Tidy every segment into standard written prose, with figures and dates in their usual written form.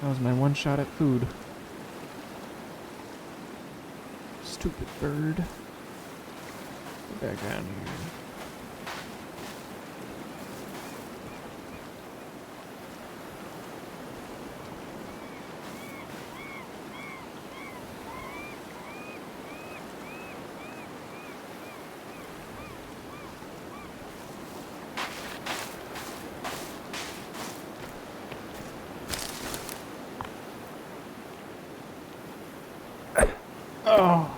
That was my one shot at food. Stupid bird. Get back down here. Oh!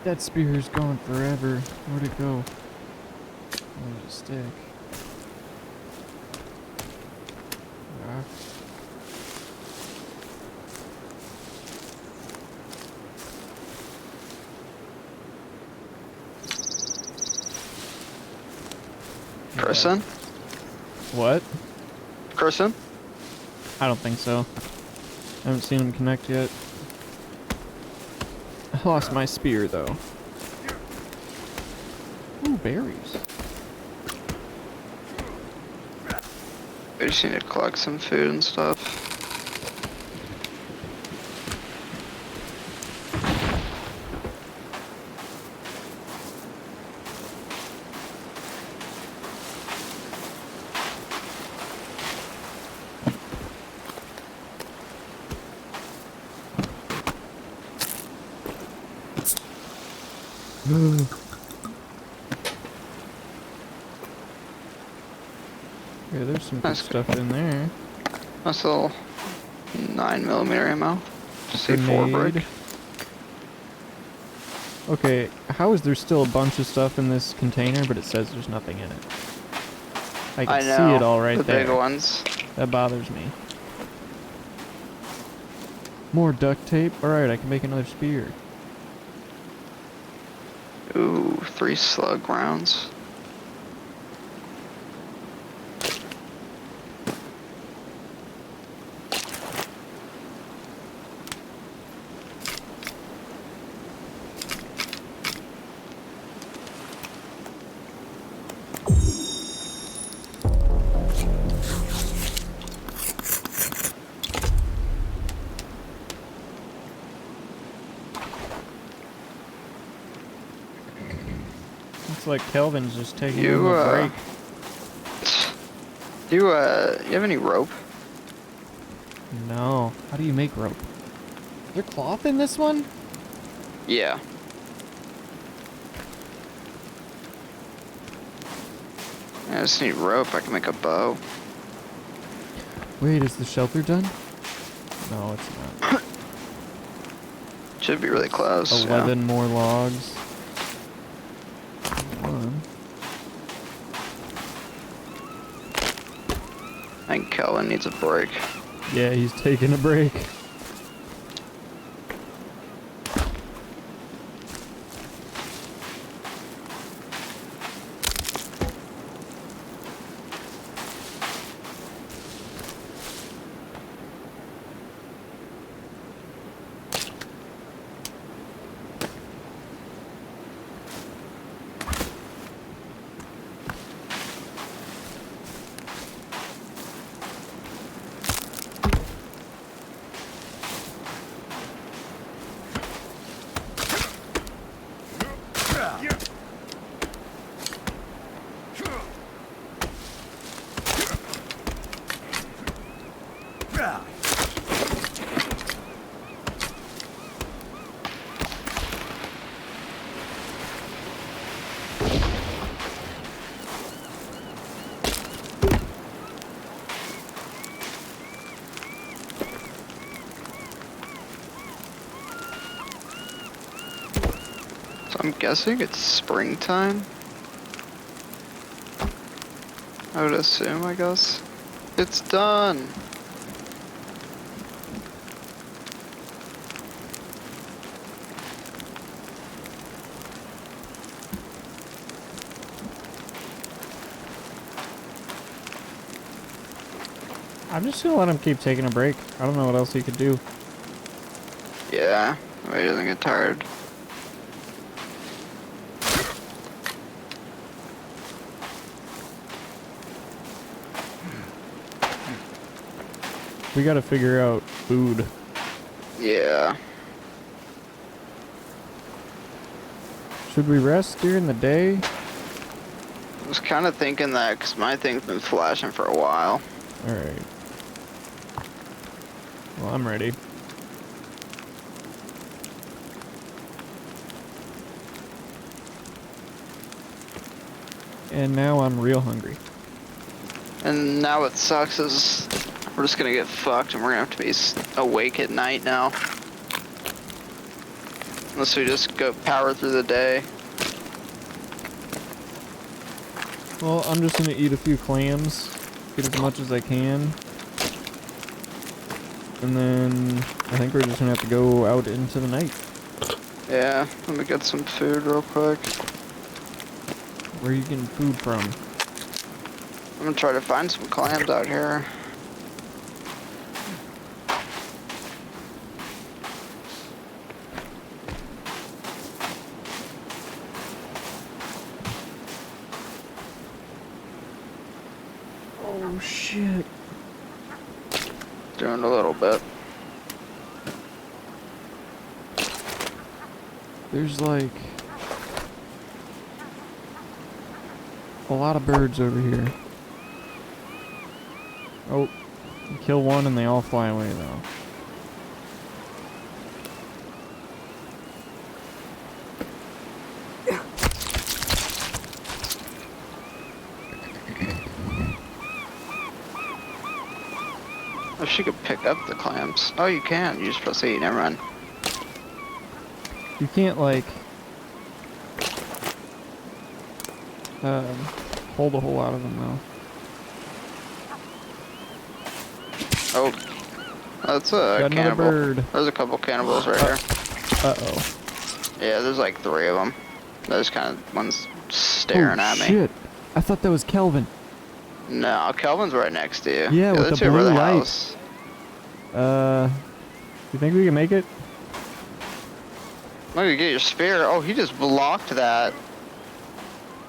That spear's going forever. Where'd it go? Oh, there's a stick. Rocks. Person? What? Person? I don't think so. I haven't seen him connect yet. I lost my spear though. Ooh, berries. We just need to collect some food and stuff. Yeah, there's some good That's good. stuff in there. Nice little 9mm ammo. C4 Grenade. brick. Okay, how is there still a bunch of stuff in this container, but it says there's nothing in it? I can I know. see it all right the there. big ones. That bothers me. More duct tape? Alright, I can make another spear. Ooh, 3 slug rounds. Looks like Kelvin's just taking You, a break. You have any rope? No. How do you make rope? Is there cloth in this one? Yeah. I just need rope. I can make a bow. Wait, is the shelter done? No, it's not. Should be really close. 11 more logs. One. I think Kelvin needs a break. Yeah, he's taking a break. So I'm guessing it's springtime. I would assume, I guess. It's done! I'm just gonna let him keep taking a break. I don't know what else he could do. Yeah, he doesn't get tired. We gotta figure out food. Yeah. Should we rest during the day? I was kind of thinking that because my thing's been flashing for a while. Alright. Well, I'm ready. And now I'm real hungry. And now what sucks is we're just gonna get fucked and we're gonna have to be awake at night now. Unless we just go power through the day. Well, I'm just gonna eat a few clams, get as much as I can. And then I think we're just gonna have to go out into the night. Yeah, let me get some food real quick. Where are you getting food from? I'm gonna try to find some clams out here. Oh shit. Doing a little bit. There's like a lot of birds over here. Oh, you kill one and they all fly away though. I wish you could pick up the clams. Oh, you can. You just press E. Never mind. You can't like hold a whole lot of them though. Oh, that's a Got another cannibal. bird. There's a couple cannibals right here. Uh-oh. Yeah, there's like 3 of them. There's kind of one's staring at me. Shit. I thought that was Kelvin. No, Kelvin's right next to you. Yeah, with other the two are by blue the light. house. You think we can make it? Look, you get your spear. Oh, he just blocked that.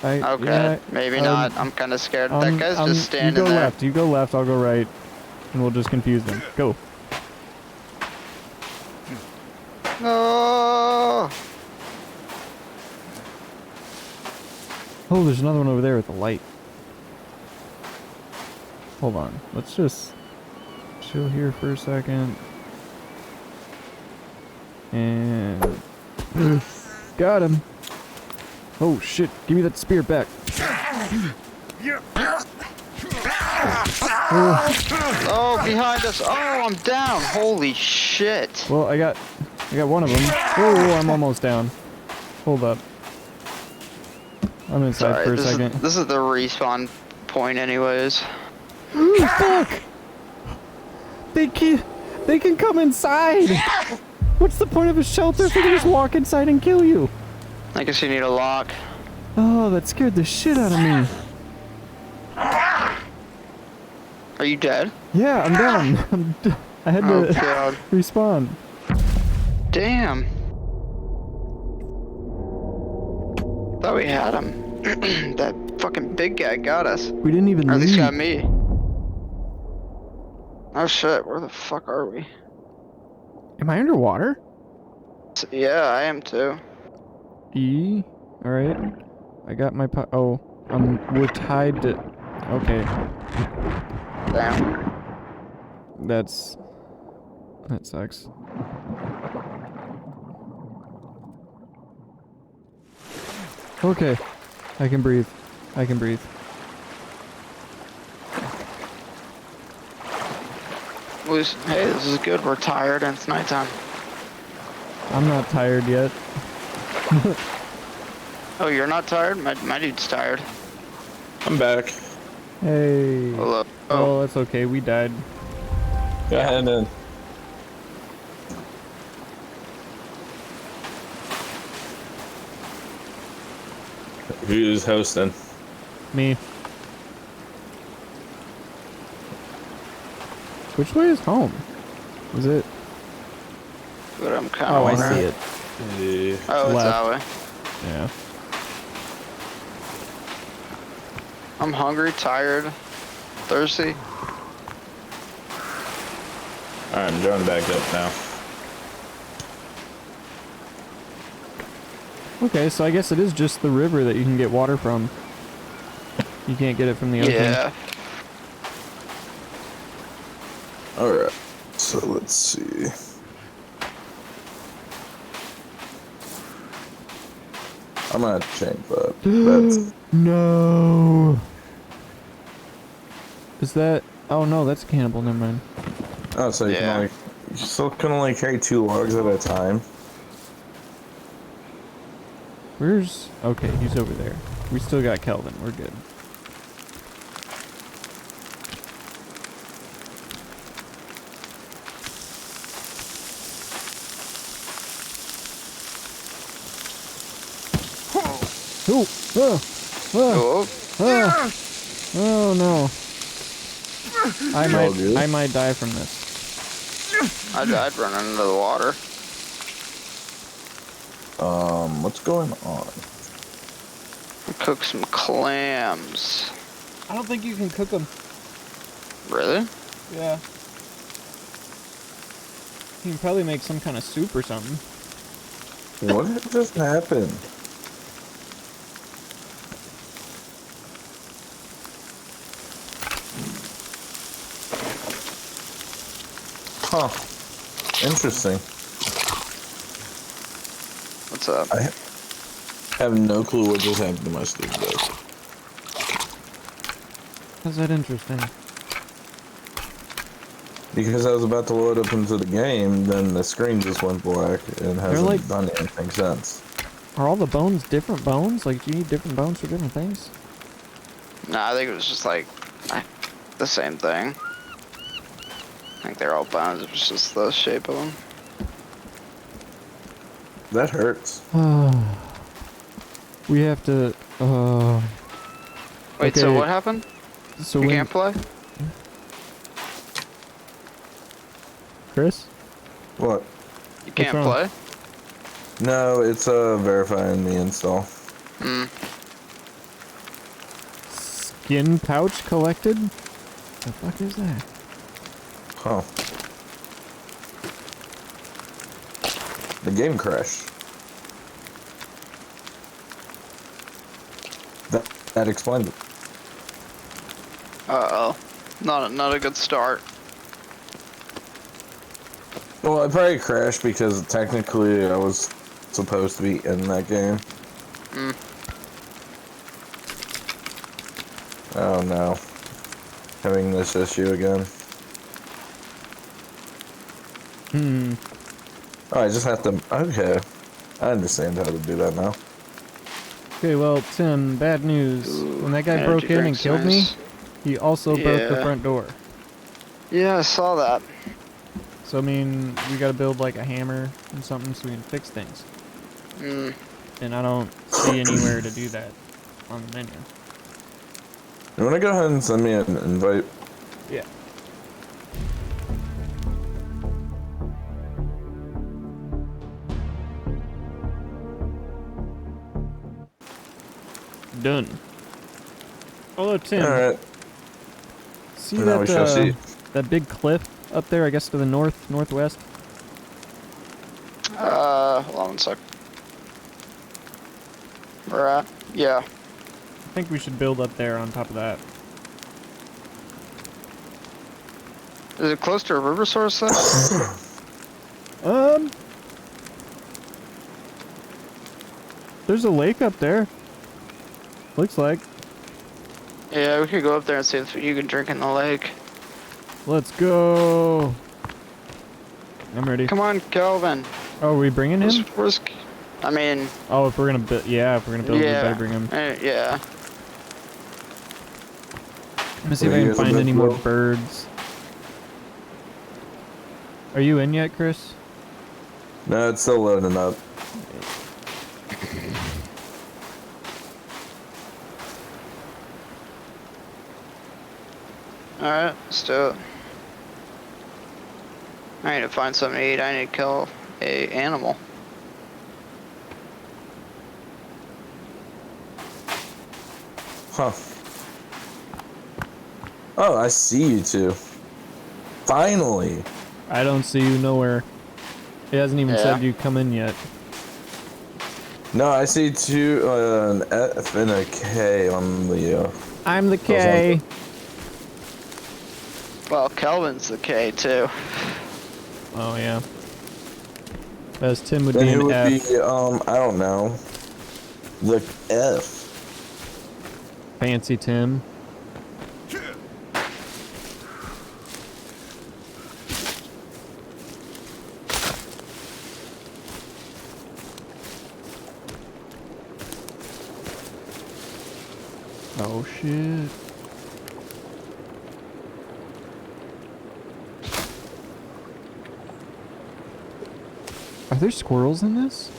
Okay, yeah, maybe not. I'm kind of scared. That guy's just standing You go there. left, you go left, I'll go right. And we'll just confuse them. Go. No. Oh, there's another one over there with the light. Hold on. Let's just chill here for a second. And got him. Oh shit, give me that spear back. Oh, behind us. Oh, I'm down. Holy shit. Well, I got one of them. Oh, I'm almost down. Hold up. I'm inside Sorry, for a this second. This is the respawn point anyways. Fuck! They can come inside! What's the point of a shelter if they can just walk inside and kill you? I guess you need a lock. Oh, that scared the shit out of me. Are you dead? Yeah, I'm down. I had Oh to god. respawn. Damn. Thought we had him. That fucking big guy got us. We didn't even Or at least leave. got me. Oh shit, where the fuck are we? Am I underwater? Yeah, I am too. E. All right. I got my oh, we're tied to. Okay. Damn. That sucks. Okay. I can breathe. I can breathe. Hey, this is good. We're tired and it's nighttime. I'm not tired yet. Oh, you're not tired? My dude's tired. I'm back. Hey. Hello. Oh, that's okay. We died. Go ahead then. Who's hosting? Me. Which way is home? Is it? But I'm kind Oh, of I see it. Yeah. Oh, it's Left. that way. Yeah. I'm hungry, tired, thirsty. Alright, I'm going back up now. Okay, so I guess it is just the river that you can get water from. You can't get it from the ocean. Yeah. Alright, so let's see. I'm gonna have to change that. That's, No. Is that? Oh no, that's cannibal. Never mind. oh, so you Yeah. can only, you still can only carry 2 logs at a time. Where's? Okay, he's over there. We still got Kelvin. We're good. Oh! Oh! Oh! Oh, Oh! Oh no! all good? I might die from this. I'd run into the water. What's going on? Cook some clams. I don't think you can cook them. Really? Yeah. You can probably make some kind of soup or something. What just happened? Huh. Interesting. What's up? I have no clue what just happened to my Steam Deck. How's that interesting? Because I was about to load up into the game, then the screen just went black and hasn't like- done anything since. Are all the bones different bones? Like, do you need different bones for different things? Nah, I think it was just like the same thing. I think they're all bones. It was just the shape of them. That hurts. We have to. Wait, so Okay. what happened? So You when can't play? Chris? What? You can't wrong? play? No, it's verifying the install. Hmm. Skin pouch collected? The fuck is that? Huh. The game crashed. That explains it. Uh-oh. Not a good start. Well, it probably crashed because technically I was supposed to be in that game. Hmm. Oh no. Having this issue again. Hmm. Oh, I just have to. Okay. I understand how to do that now. Okay, well, Tim, bad news. Ooh, When that guy energy broke in and drinks, killed me, nice. he also broke the Yeah. front door. Yeah, I saw that. So, I mean, we gotta build like a hammer and something so we can fix things. Hmm. And I don't see anywhere to do that on the menu. You wanna go ahead and send me an invite? Yeah. Done. Although, Tim, Alright. see Now we shall see. that big cliff up there, I guess to the northwest? Hold on one sec. Where at? Yeah. I think we should build up there on top of that. Is it close to a river source though? There's a lake up there. Looks like. Yeah, we could go up there and see if you can drink in the lake. Let's go. I'm ready. Come on, Kelvin. Oh, are we bringing him? Where's I mean, Oh, if we're gonna build, yeah, if we're gonna build, we yeah. better bring him. Yeah. Let me see if Where I you can guys find about any to more go? birds. Are you in yet, Chris? No, it's still loading up. Alright, let's do it. I need to find something to eat. I need to kill a animal. Huh. Oh, I see you two. Finally. I don't see you nowhere. It hasn't even Yeah. said you come in yet. No, I see two, an F and a K on the, I'm the K. Well, Kelvin's the K too. Oh yeah. As Tim would then be it an would F. be, I don't know, the F. Fancy Tim. Oh shit. Are there squirrels in this?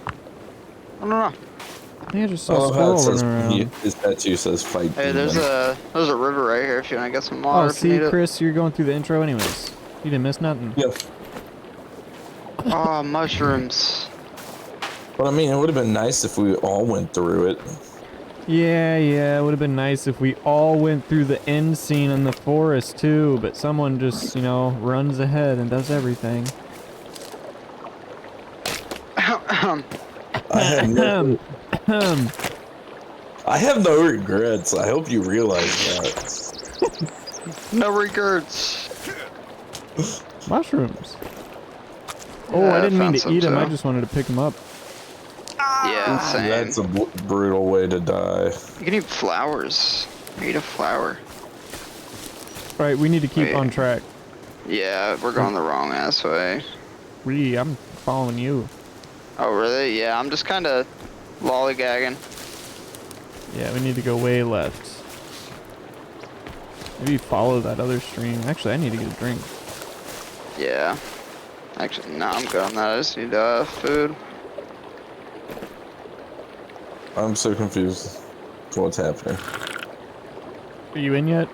I don't know. I think I just I saw a love how squirrel it says, running around. his tattoo says fight Hey, demon. there's a river right here if you want to get some Oh, water if you see, need it. Chris, you're going through the intro anyways. You didn't miss nothing. Yeah. Oh, mushrooms. But I mean, it would have been nice if we all went through it. Yeah, it would have been nice if we all went through the end scene in the forest too, but someone just, you know, runs ahead and does everything. I have no, I have no regrets. I hope you realize that. No regrets. Mushrooms. Oh, Yeah, I didn't mean found to some eat them. I too. just wanted to pick them up. Yeah, same. That's a brutal way to die. You can eat flowers. You eat a flower. All right, we need to keep Wait. on track. Yeah, we're going the wrong ass way. I'm following you. Oh, really? Yeah, I'm just kind of lollygagging. Yeah, we need to go way left. Maybe follow that other stream. Actually, I need to get a drink. Yeah. Actually, no, I'm good on that. I just need food. I'm so confused with what's happening. Are you in yet?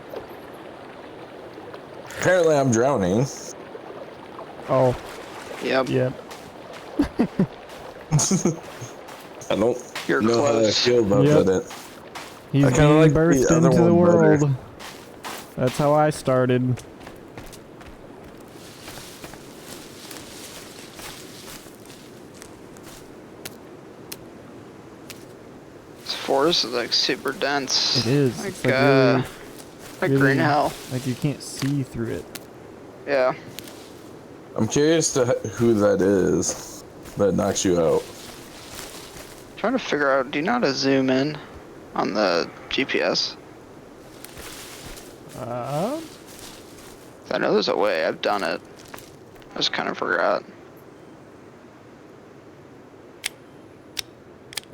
Apparently, I'm drowning. Oh, Yep. yep. I don't You're know how I close. feel about Yep. that. He's I being kinda like the birthed other into the one better. world. That's how I started. This forest is like super dense. It is. Like, It's like like really- green hell. like you can't see through it. Yeah. I'm curious to who that is that knocks you out. Trying to figure out, do you know how to zoom in on the GPS? I know there's a way. I've done it. I just kind of forgot.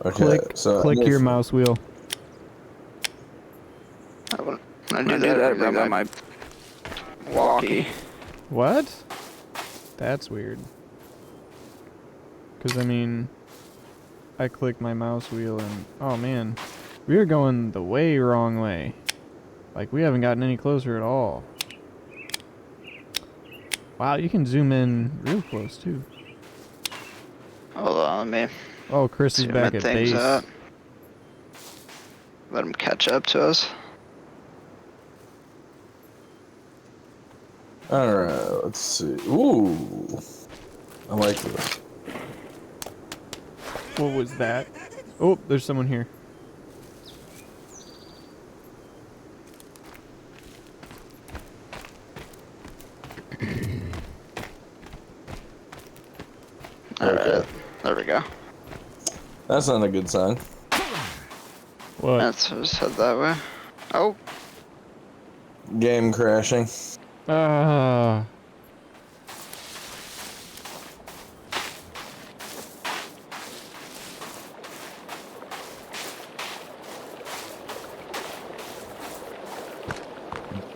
Okay, so Click your mouse wheel. When I do that, I grab my walkie. What? That's weird. Because, I mean, I click my mouse wheel and, oh man, we are going the way wrong way. Like, we haven't gotten any closer at all. Wow, you can zoom in real close, too. Hold on, let me Oh, Chris is zoom back in at things base. up. Let him catch up to us. Alright, let's see. Ooh. I like this. What was that? Oh, there's someone here. Alright, there we go. That's not a good sign. What? Let's just head that way. Oh, Game crashing. Ah.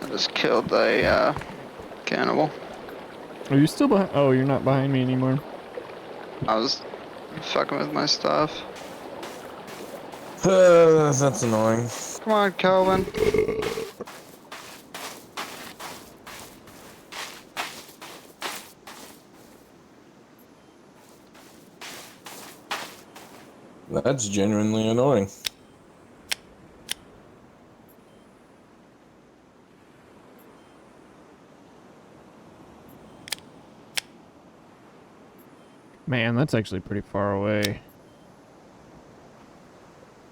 I just killed a cannibal. Are you still behind? Oh, you're not behind me anymore. I was fucking with my stuff. That's annoying. Come on, Kelvin. That's genuinely annoying. Man, that's actually pretty far away.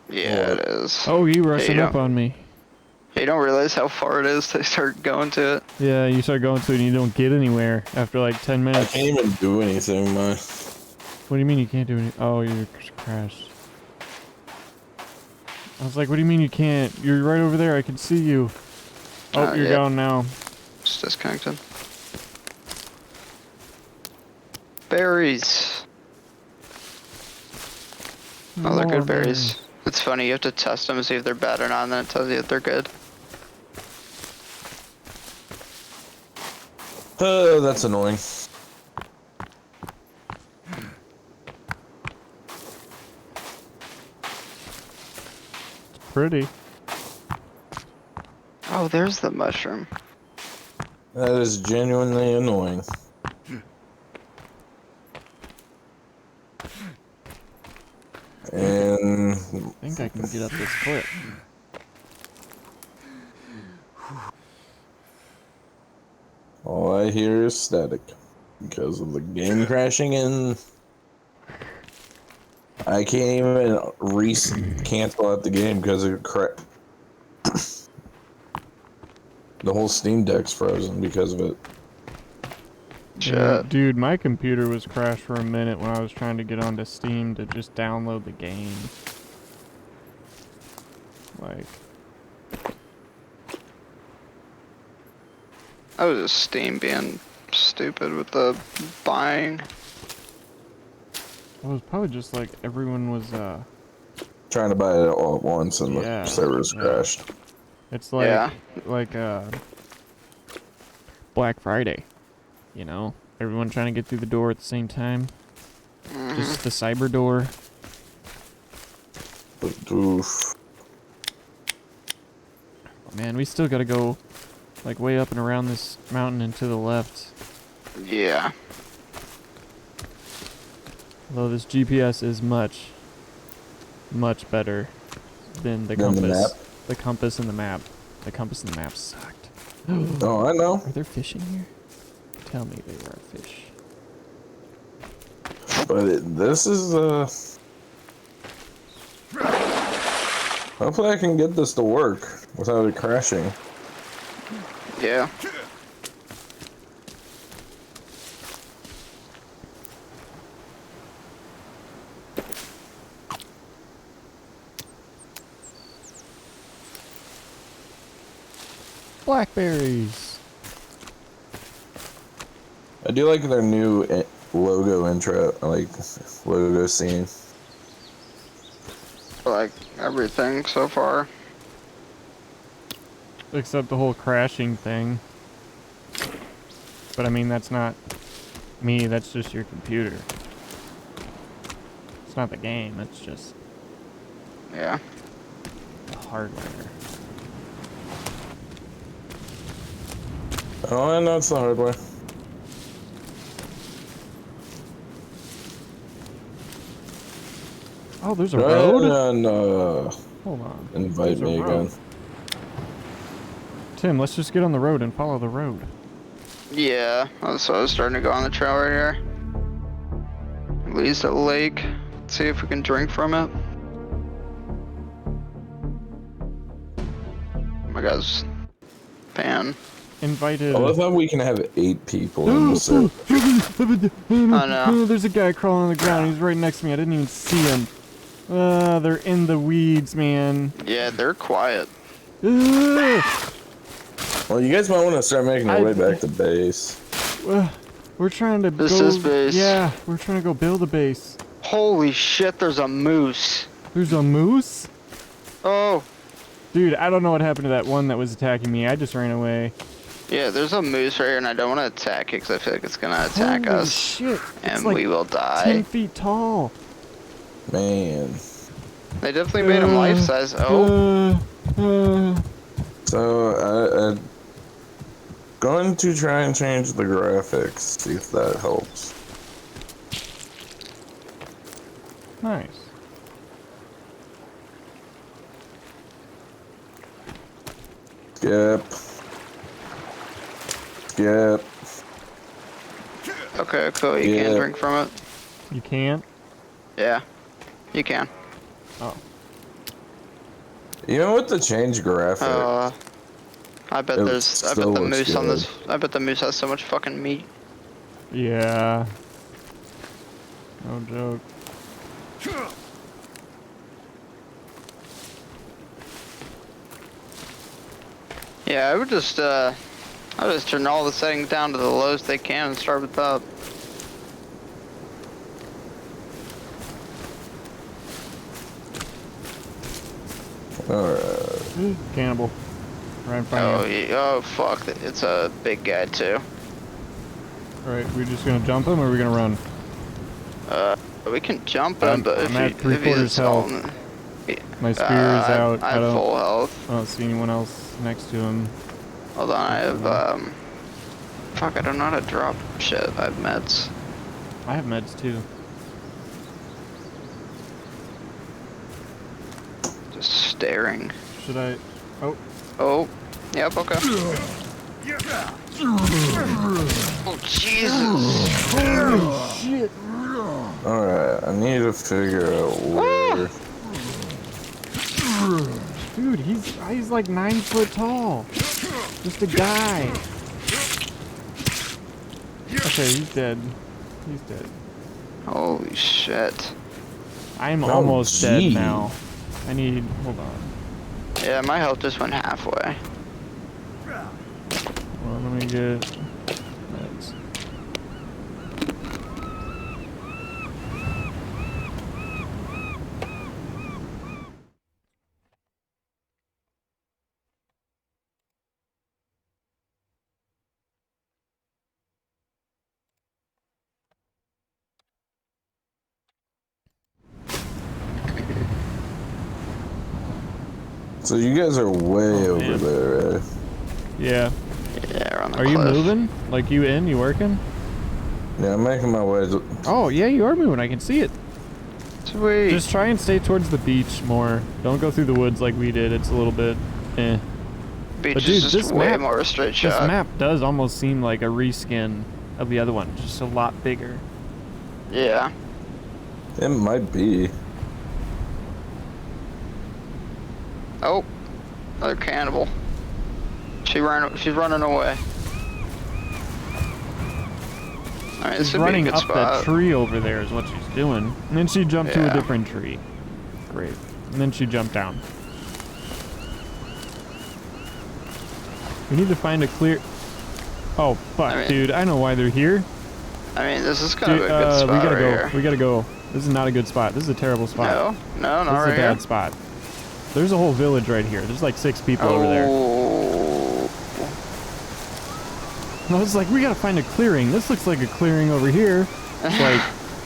Yeah, it is. Oh, you rushing you up don't- on me. You don't realize how far it is to start going to it. Yeah, you start going to it and you don't get anywhere after like 10 I minutes. can't even do anything, man. What do you mean you can't do anything? Oh, you crashed. I was like, what do you mean you can't? You're right over there. I can see you. Oh, you're Yeah. down now. It's disconnected. Berries. Oh, they're More good berries. It's funny, you have to test them to see if they're bad or not, and then it tells you if they're good. Oh, that's annoying. Pretty. Oh, there's the mushroom. That is genuinely annoying. And I think I can get up this clip. all I hear is static because of the game crashing, and I can't even cancel out the game because it the whole Steam Deck's frozen because of it. Shit. Dude, my computer was crashed for a minute when I was trying to get onto Steam to just download the game. Like, That was just Steam being stupid with the buying. it was probably just like everyone was, Trying to buy it all at once, and Yeah, the servers yeah. crashed. it's like, Yeah. Black Friday, you know? Everyone trying to get through the door at the same time. Just the cyber door. But, oof. Oh, man, we still gotta go, like, way up and around this mountain and to the left. Yeah. Although this GPS is much, much better than the Than the compass. map? The compass and the map. The compass and the map sucked. Oh, I know. Are there fish in here? Tell me they are fish. But this is, hopefully I can get this to work without it crashing. Yeah. Blackberries! I do like their new logo intro, like, logo scene. Like everything so far. Except the whole crashing thing. But I mean, that's not me, that's just your computer. It's not the game, it's just Yeah. the hardware. Oh, I know it's the hardware. Oh, there's a Go ahead road? and Hold on. invite There's a me road. again. Tim, let's just get on the road and follow the road. Yeah. So I was starting to go on the trail right here. It leads to the lake. See if we can drink from it. Oh my gosh. Pan. Invited. I love how we can have 8 people in the server. Oh no. There's a guy crawling on the ground. He's right next to me. I didn't even see him. They're in the weeds, man. Yeah, they're quiet. Well, you guys might want to start making your way back to base. We're trying to This go. is base. Yeah, we're trying to go build a base. Holy shit, there's a moose. There's a moose? Oh. Dude, I don't know what happened to that one that was attacking me. I just ran away. Yeah, there's a moose right here, and I don't want to attack it because I feel like it's gonna attack Holy us, shit. and It's like we will 10 die. feet tall. Man. They definitely made him life size. Oh, So, I'm going to try and change the graphics, see if that helps. Nice. Skip. Skip. okay, cool. You Yeah. can drink from it. You can't? Yeah, you can. Oh. Even with the change graphic, I bet It there's. I still bet the looks moose on good. this. I bet the moose has so much fucking meat. Yeah. No joke. Yeah, I would just turn all the settings down to the lowest they can and start with that. alright. Cannibal. Right in front of you. Oh fuck! It's a big guy too. Alright, we just gonna jump him or are we gonna run? We can jump him, I'm- but I'm if at he, three if he's quarters health. on- My spear is out. I have full health. I don't see anyone else next to him. Hold on, I have fuck, I don't know how to drop shit. I have meds. I have meds too. Just staring. Should I? Oh, Oh, yep, okay. Oh Jesus! shit! Alright, I need to figure out where. Dude, he's like 9 foot tall. Just a guy. Okay, he's dead. He's dead. Holy shit! I'm Oh, almost dead gee. now. I need. Hold on. Yeah, my health just went halfway. Well, let me get meds. So you guys are way over man. there, right? Yeah. Yeah, we're on the Are you cliff. moving? Like you in? You working? Yeah, I'm making my way to. Oh yeah, you are moving. I can see it. Sweet. Just try and stay towards the beach more. Don't go through the woods like we did. It's a little bit, eh. Beach but is dude, just this way map- more straight This shot. map does almost seem like a reskin of the other one, just a lot bigger. Yeah. It might be. Oh, another cannibal. She's running away. I mean, this She's would be a running good up spot. that tree over there is what she's doing. And then she jumped to a Yeah. different tree. Great. And then she jumped down. We need to find a clear... Oh, fuck, I mean- dude. I know why they're here. I mean, this is kind Dude, of a good spot we gotta right go. here. We gotta go. This is not a good spot. This is a terrible spot. No, not This is right a bad here. spot. There's a whole village right here. There's like 6 people over there. Oh, And I was like, we gotta find a clearing. This looks like a clearing over here. It's like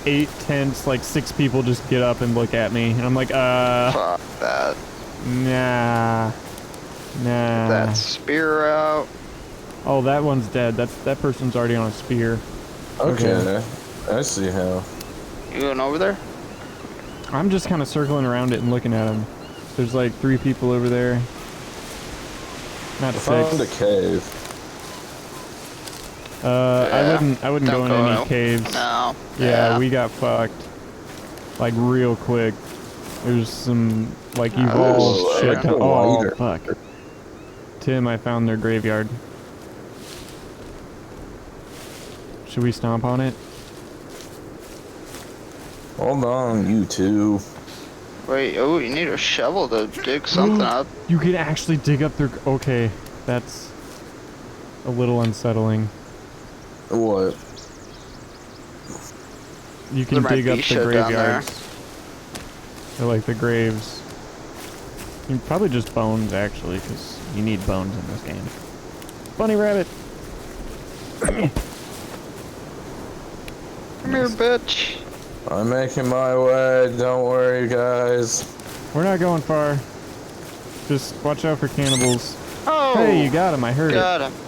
8 tents, like 6 people just get up and look at me. And I'm like, fuck that. nah. Nah. That spear out. Oh, that one's dead. That person's already on a spear. Okay. I see how. You going over there? I'm just kind of circling around it and looking at them. There's like 3 people over there. Not I found a 6. cave. I wouldn't go in any out. caves. No. Yeah, we got fucked. Like real quick. There's some like evolved Oh, shit. I got Oh lighter. fuck. Tim, I found their graveyard. Should we stomp on it? Hold on, you two. Wait, oh, you need a shovel to dig something up. You can actually dig up their. Okay, that's a little unsettling. What? You can There might dig up be the shit down there. graveyards. They're like the graves. Probably just bones, actually, because you need bones in this game. Bunny rabbit! Come here, bitch. I'm making my way. Don't worry, guys. We're not going far. Just watch out for cannibals. Oh! Hey, you got him. I heard Got him. it.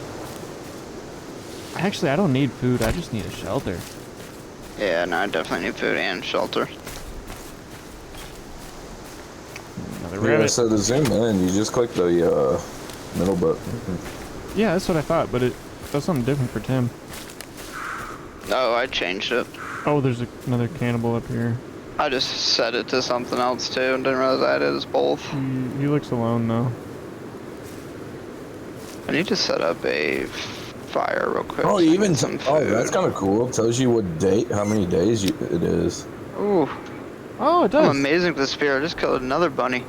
Actually, I don't need food. I just need a shelter. Yeah, no, I definitely need food and shelter. Another Yeah, rabbit. so to zoom in, you just click the middle button. Yeah, that's what I thought, but it does something different for Tim. Oh, I changed it. Oh, there's another cannibal up here. I just set it to something else too and didn't realize I had it as both. He looks alone though. I need to set up a fire real quick. Oh, so I can even get some oh, that's food. kind of cool. It tells you what date, how many days it is. Ooh, Oh, it I'm does. amazing with the spear. I just killed another bunny.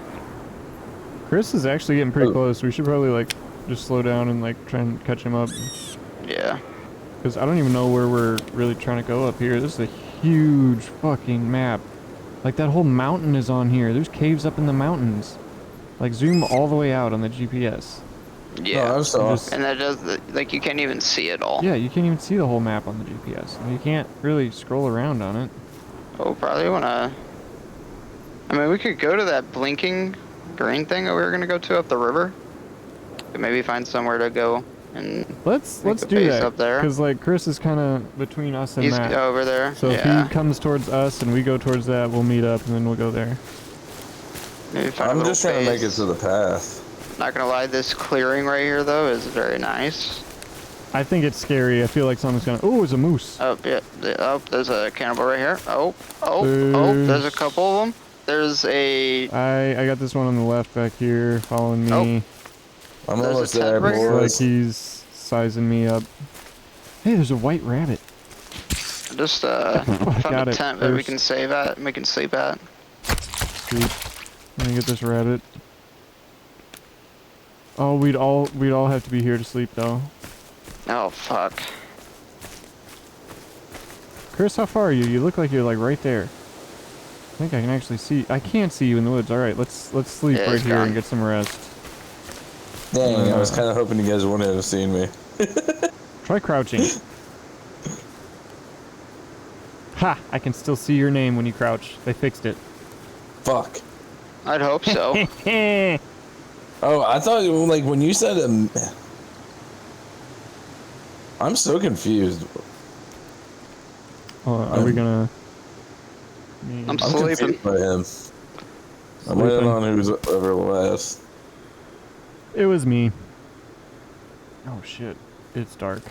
Chris is actually getting pretty Oh. close. We should probably like just slow down and like try and catch him up. Yeah. Because I don't even know where we're really trying to go up here. This is a huge fucking map. Like that whole mountain is on here. There's caves up in the mountains. Like zoom all the way out on the GPS. Yeah. No, I saw. Just- And that does, like, you can't even see it all. Yeah, you can't even see the whole map on the GPS. And you can't really scroll around on it. Oh, probably wanna. I mean, we could go to that blinking green thing that we were gonna go to up the river. Could maybe find somewhere to go and Let's Make a do base that. up there. Because like Chris is kind of between us and he's that. over there. So if yeah. he comes towards us and we go towards that, we'll meet up and then we'll go there. Maybe find a I'm little just trying to make it base. to the path. Not gonna lie, this clearing right here though is very nice. I think it's scary. I feel like someone's gonna. Oh, it's a moose. Oh yeah. Oh, there's a cannibal right here. Oh. There's a couple of them. There's a. I got this one on the left back here, following me. Oh. I'm There's a almost tent there, right here. Like boys. he's sizing me up. Hey, there's a white rabbit. Just Got found a it tent that we first. can save at. We can sleep at. Sweet. Let me get this rabbit. Oh, we'd all have to be here to sleep though. Oh fuck. Chris, how far are you? You look like you're like right there. I think I can actually see. I can't see you in the woods. All right, let's sleep Yeah, right he's here and gone. get some rest. Dang, I was kind of hoping you guys wouldn't have seen me. Try crouching. Ha! I can still see your name when you crouch. They fixed it. Fuck. I'd hope so. Oh, I thought like when you said I'm so confused. Are we gonna? I'm I'm sleeping. confused by him. I'm waiting Sleeping. on who's ever last. It was me. Oh shit! It's dark.